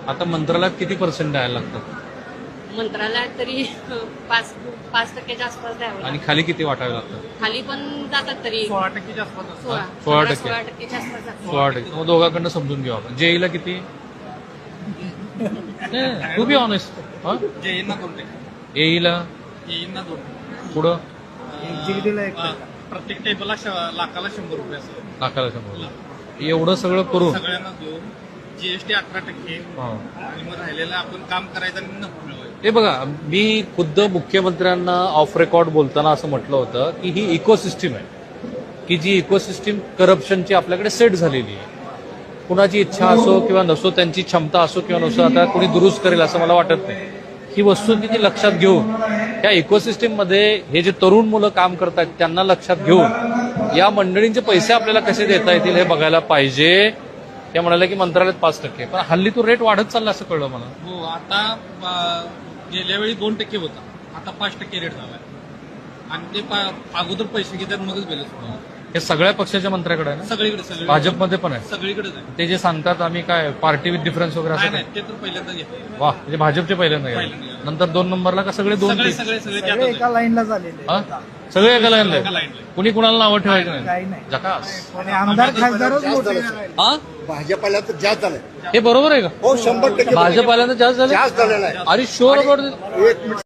आता मंत्रालयात किती पर्सेंट द्यायला लागतात मंत्रालयात तरी 5% आसपास द्यावं आणि लागतं. खाली किती वाटावे लागतात? खाली पण जातात तरी 16% आसपास असतात. 16%. 16%च्या आसपास जातात. 16%. मग दोघांकडनं समजून घेऊ आपण. जेईला किती? To be honest. जेईंना 2%, एईला येईंना 2%. पुढं प्रत्येक टेबलला लाखाला 100 रुपये असं लाखाला 100. एवढं सगळं करून सगळ्यांना देऊन जीएसटी 18% हा. आणि मग राहिलेलं आपण काम करायचं आणि नफा मिळवायचा. हे बघा, मी खुद्द मुख्यमंत्र्यांना ऑफ रेकॉर्ड बोलताना असं म्हटलं होतं की ही इकोसिस्टीम आहे की जी इकोसिस्टीम करप्शनची आपल्याकडे सेट झालेली आहे. कुणाची इच्छा असो किंवा नसो, त्यांची क्षमता असो किंवा नसो, आता कोणी दुरुस्त करेल असं मला वाटत नाही. ही वस्तुस्थिती लक्षात घेऊन या इकोसिस्टीम मध्ये हे जे तरुण मुलं काम करतात त्यांना लक्षात घेऊन या मंडळींचे पैसे आपल्याला कसे देता येतील हे बघायला पाहिजे. त्या म्हणाले की मंत्रालयात 5%, पण हल्ली तो रेट वाढत चालला असं कळलं मला. हो, आता गेल्या वेळी 2% होता, आता 5% रेट झालाय. आणि ते अगोदर पैसे घेतात मगच बिल होतं. हे सगळ्या पक्षाच्या मंत्र्याकडे आहे ना? सगळीकडे भाजपमध्ये पण आहे. सगळीकडेच आहे. ते जे सांगतात आम्ही काय पार्टी विथ डिफरन्स वगैरे नाही असं नाही, ते तर पहिल्यांदा घेतलं. वा, म्हणजे भाजपचे पहिल्यांदा गेले. पहिल्यांदा. नंतर 2 नंबरला का सगळे 2 सगळे 3? सगळे सगळे सगळे त्यातच एका आहे. लाईनला झालेले हा? सगळे एका लाईनला एका आहे. लाईनला. कुणी कुणाला नावं ठेवायचं काही नाही. नाही. जकास. आणि आमदार खासदारच मोठे हा? भाजपाला तर जास्त झालंय. हे बरोबर आहे का? हो 100% भाजप आल्यानंतर जास्त झालं. जास्त झालेला आहे. अरे शुअर अबाउट एक मिनिट